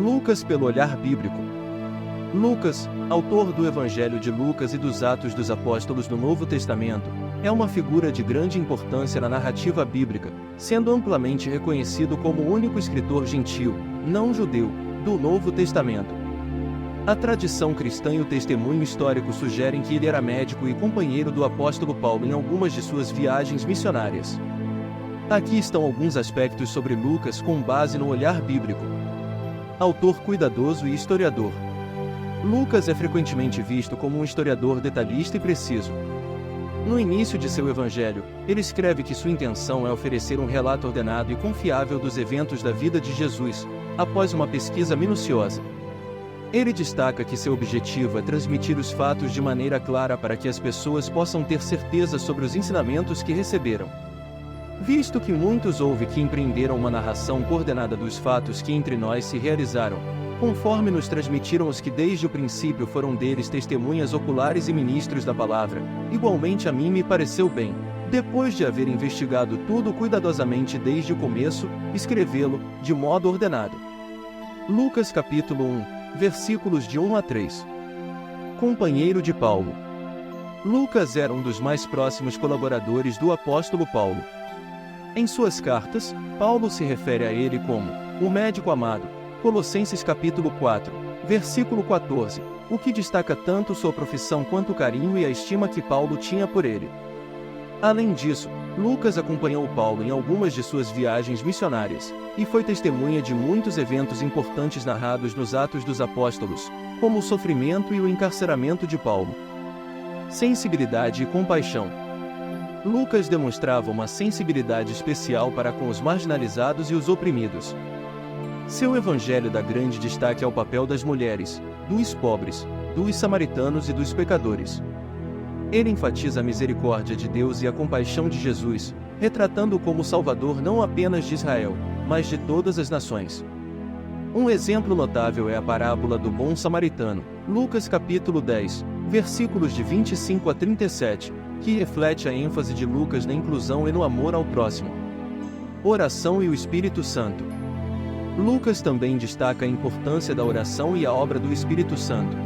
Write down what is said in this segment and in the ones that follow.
Lucas pelo olhar bíblico. Lucas, autor do Evangelho de Lucas e dos Atos dos Apóstolos no Novo Testamento, é uma figura de grande importância na narrativa bíblica, sendo amplamente reconhecido como o único escritor gentil, não judeu, do Novo Testamento. A tradição cristã e o testemunho histórico sugerem que ele era médico e companheiro do apóstolo Paulo em algumas de suas viagens missionárias. Aqui estão alguns aspectos sobre Lucas com base no olhar bíblico. Autor cuidadoso e historiador. Lucas é frequentemente visto como um historiador detalhista e preciso. No início de seu evangelho, ele escreve que sua intenção é oferecer um relato ordenado e confiável dos eventos da vida de Jesus, após uma pesquisa minuciosa. Ele destaca que seu objetivo é transmitir os fatos de maneira clara para que as pessoas possam ter certeza sobre os ensinamentos que receberam. Visto que muitos houve que empreenderam uma narração coordenada dos fatos que entre nós se realizaram, conforme nos transmitiram os que desde o princípio foram deles testemunhas oculares e ministros da palavra, igualmente a mim me pareceu bem, depois de haver investigado tudo cuidadosamente desde o começo, escrevê-lo, de modo ordenado. Lucas capítulo 1, versículos de 1 a 3. Companheiro de Paulo. Lucas era um dos mais próximos colaboradores do apóstolo Paulo. Em suas cartas, Paulo se refere a ele como o médico amado, Colossenses capítulo 4, versículo 14, o que destaca tanto sua profissão quanto o carinho e a estima que Paulo tinha por ele. Além disso, Lucas acompanhou Paulo em algumas de suas viagens missionárias, e foi testemunha de muitos eventos importantes narrados nos Atos dos Apóstolos, como o sofrimento e o encarceramento de Paulo. Sensibilidade e compaixão. Lucas demonstrava uma sensibilidade especial para com os marginalizados e os oprimidos. Seu evangelho dá grande destaque ao papel das mulheres, dos pobres, dos samaritanos e dos pecadores. Ele enfatiza a misericórdia de Deus e a compaixão de Jesus, retratando-o como Salvador não apenas de Israel, mas de todas as nações. Um exemplo notável é a parábola do bom samaritano, Lucas capítulo 10, versículos de 25 a 37, que reflete a ênfase de Lucas na inclusão e no amor ao próximo. Oração e o Espírito Santo. Lucas também destaca a importância da oração e a obra do Espírito Santo.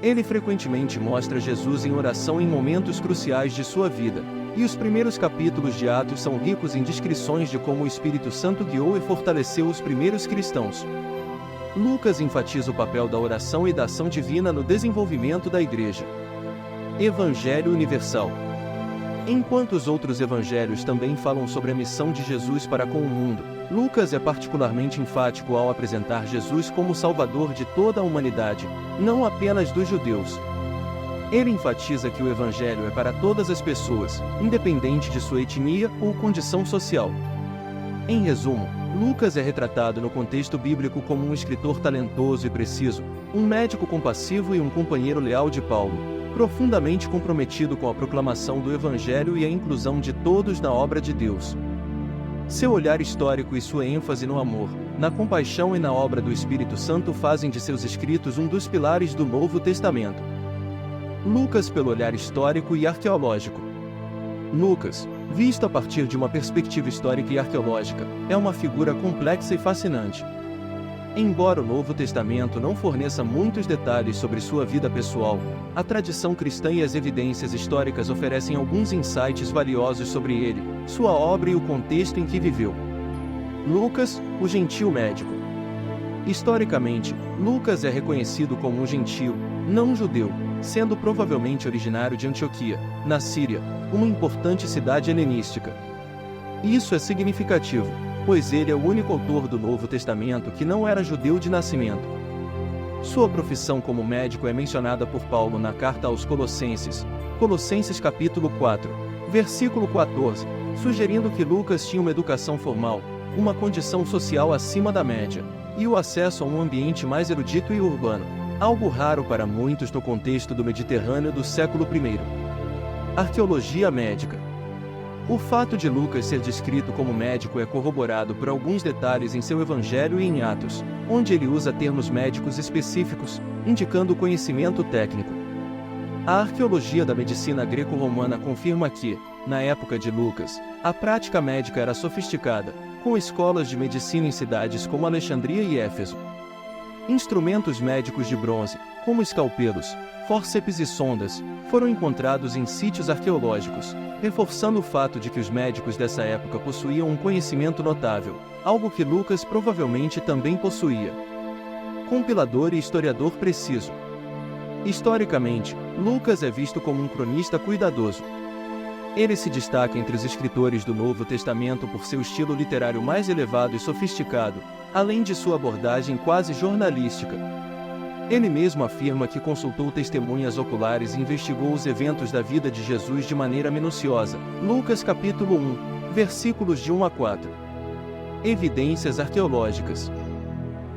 Ele frequentemente mostra Jesus em oração em momentos cruciais de sua vida, e os primeiros capítulos de Atos são ricos em descrições de como o Espírito Santo guiou e fortaleceu os primeiros cristãos. Lucas enfatiza o papel da oração e da ação divina no desenvolvimento da Igreja. Evangelho universal. Enquanto os outros evangelhos também falam sobre a missão de Jesus para com o mundo, Lucas é particularmente enfático ao apresentar Jesus como Salvador de toda a humanidade, não apenas dos judeus. Ele enfatiza que o evangelho é para todas as pessoas, independente de sua etnia ou condição social. Em resumo, Lucas é retratado no contexto bíblico como um escritor talentoso e preciso, um médico compassivo e um companheiro leal de Paulo, profundamente comprometido com a proclamação do Evangelho e a inclusão de todos na obra de Deus. Seu olhar histórico e sua ênfase no amor, na compaixão e na obra do Espírito Santo fazem de seus escritos um dos pilares do Novo Testamento. Lucas pelo olhar histórico e arqueológico. Lucas, visto a partir de uma perspectiva histórica e arqueológica, é uma figura complexa e fascinante. Embora o Novo Testamento não forneça muitos detalhes sobre sua vida pessoal, a tradição cristã e as evidências históricas oferecem alguns insights valiosos sobre ele, sua obra e o contexto em que viveu. Lucas, o gentil médico. Historicamente, Lucas é reconhecido como um gentil, não judeu, sendo provavelmente originário de Antioquia, na Síria, uma importante cidade helenística. Isso é significativo, pois ele é o único autor do Novo Testamento que não era judeu de nascimento. Sua profissão como médico é mencionada por Paulo na carta aos Colossenses, Colossenses capítulo 4, versículo 14, sugerindo que Lucas tinha uma educação formal, uma condição social acima da média, e o acesso a um ambiente mais erudito e urbano, algo raro para muitos no contexto do Mediterrâneo do século I. Arqueologia médica. O fato de Lucas ser descrito como médico é corroborado por alguns detalhes em seu evangelho e em Atos, onde ele usa termos médicos específicos, indicando conhecimento técnico. A arqueologia da medicina greco-romana confirma que, na época de Lucas, a prática médica era sofisticada, com escolas de medicina em cidades como Alexandria e Éfeso. Instrumentos médicos de bronze, como escalpelos, fórceps e sondas, foram encontrados em sítios arqueológicos, reforçando o fato de que os médicos dessa época possuíam um conhecimento notável, algo que Lucas provavelmente também possuía. Compilador e historiador preciso. Historicamente, Lucas é visto como um cronista cuidadoso. Ele se destaca entre os escritores do Novo Testamento por seu estilo literário mais elevado e sofisticado, além de sua abordagem quase jornalística. Ele mesmo afirma que consultou testemunhas oculares e investigou os eventos da vida de Jesus de maneira minuciosa. Lucas capítulo 1, versículos de 1 a 4. Evidências arqueológicas.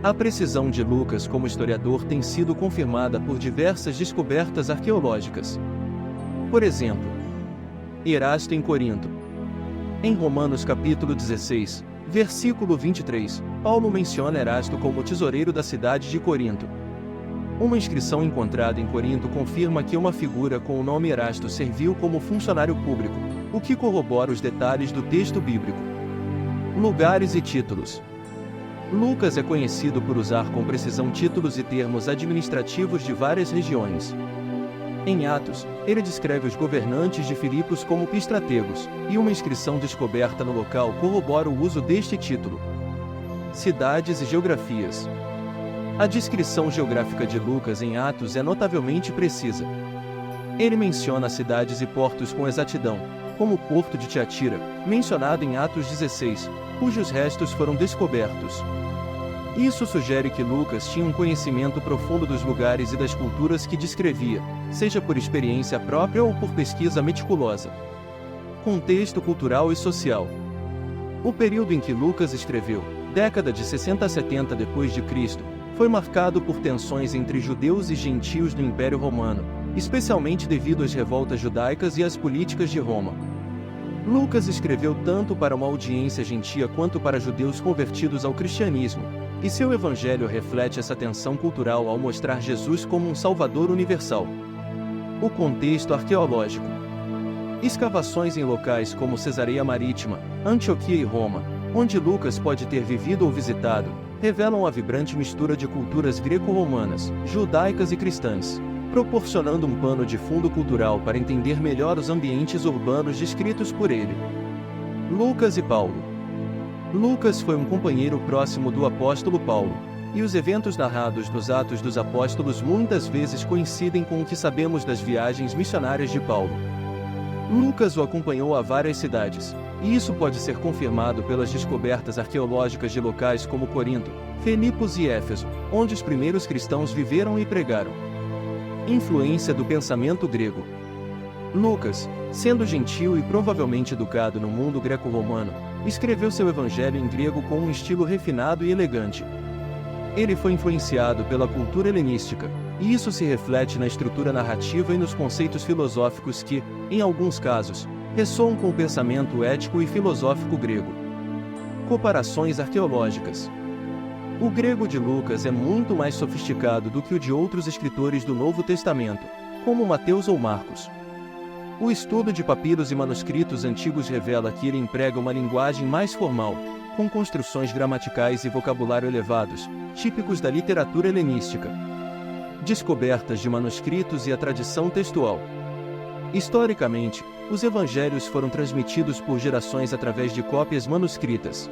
A precisão de Lucas como historiador tem sido confirmada por diversas descobertas arqueológicas. Por exemplo, Erasto em Corinto. Em Romanos capítulo 16, versículo 23, Paulo menciona Erasto como tesoureiro da cidade de Corinto. Uma inscrição encontrada em Corinto confirma que uma figura com o nome Erasto serviu como funcionário público, o que corrobora os detalhes do texto bíblico. Lugares e títulos. Lucas é conhecido por usar com precisão títulos e termos administrativos de várias regiões. Em Atos, ele descreve os governantes de Filipos como pistrategos, e uma inscrição descoberta no local corrobora o uso deste título. Cidades e geografias. A descrição geográfica de Lucas em Atos é notavelmente precisa. Ele menciona cidades e portos com exatidão, como o porto de Tiatira, mencionado em Atos 16, cujos restos foram descobertos. Isso sugere que Lucas tinha um conhecimento profundo dos lugares e das culturas que descrevia, seja por experiência própria ou por pesquisa meticulosa. Contexto cultural e social. O período em que Lucas escreveu, década de 60 a 70 d.C., foi marcado por tensões entre judeus e gentios do Império Romano, especialmente devido às revoltas judaicas e às políticas de Roma. Lucas escreveu tanto para uma audiência gentia quanto para judeus convertidos ao cristianismo, e seu evangelho reflete essa tensão cultural ao mostrar Jesus como um Salvador universal. O contexto arqueológico. Escavações em locais como Cesareia Marítima, Antioquia e Roma, onde Lucas pode ter vivido ou visitado, revelam a vibrante mistura de culturas greco-romanas, judaicas e cristãs, proporcionando um pano de fundo cultural para entender melhor os ambientes urbanos descritos por ele. Lucas e Paulo. Lucas foi um companheiro próximo do apóstolo Paulo, e os eventos narrados nos Atos dos Apóstolos muitas vezes coincidem com o que sabemos das viagens missionárias de Paulo. Lucas o acompanhou a várias cidades, e isso pode ser confirmado pelas descobertas arqueológicas de locais como Corinto, Filipos e Éfeso, onde os primeiros cristãos viveram e pregaram. Influência do pensamento grego. Lucas, sendo gentil e provavelmente educado no mundo greco-romano, escreveu seu evangelho em grego com um estilo refinado e elegante. Ele foi influenciado pela cultura helenística, e isso se reflete na estrutura narrativa e nos conceitos filosóficos que, em alguns casos, ressoam com o pensamento ético e filosófico grego. Comparações arqueológicas. O grego de Lucas é muito mais sofisticado do que o de outros escritores do Novo Testamento, como Mateus ou Marcos. O estudo de papiros e manuscritos antigos revela que ele emprega uma linguagem mais formal, com construções gramaticais e vocabulário elevados, típicos da literatura helenística. Descobertas de manuscritos e a tradição textual. Historicamente, os evangelhos foram transmitidos por gerações através de cópias manuscritas.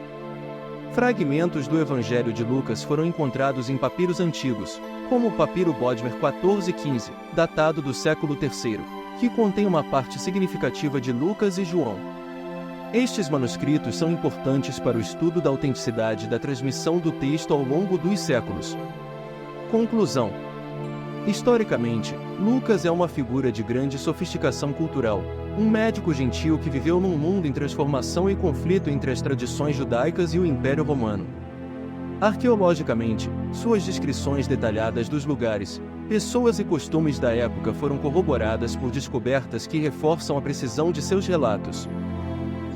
Fragmentos do Evangelho de Lucas foram encontrados em papiros antigos, como o papiro Bodmer 1415, datado do século III, que contém uma parte significativa de Lucas e João. Estes manuscritos são importantes para o estudo da autenticidade da transmissão do texto ao longo dos séculos. Conclusão. Historicamente, Lucas é uma figura de grande sofisticação cultural, um médico gentil que viveu num mundo em transformação e conflito entre as tradições judaicas e o Império Romano. Arqueologicamente, suas descrições detalhadas dos lugares, pessoas e costumes da época foram corroboradas por descobertas que reforçam a precisão de seus relatos.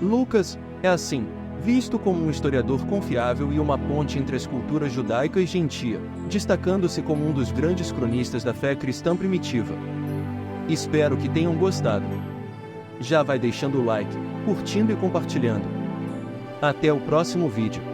Lucas é, assim, visto como um historiador confiável e uma ponte entre as culturas judaica e gentia, destacando-se como um dos grandes cronistas da fé cristã primitiva. Espero que tenham gostado. Já vai deixando o like, curtindo e compartilhando. Até o próximo vídeo.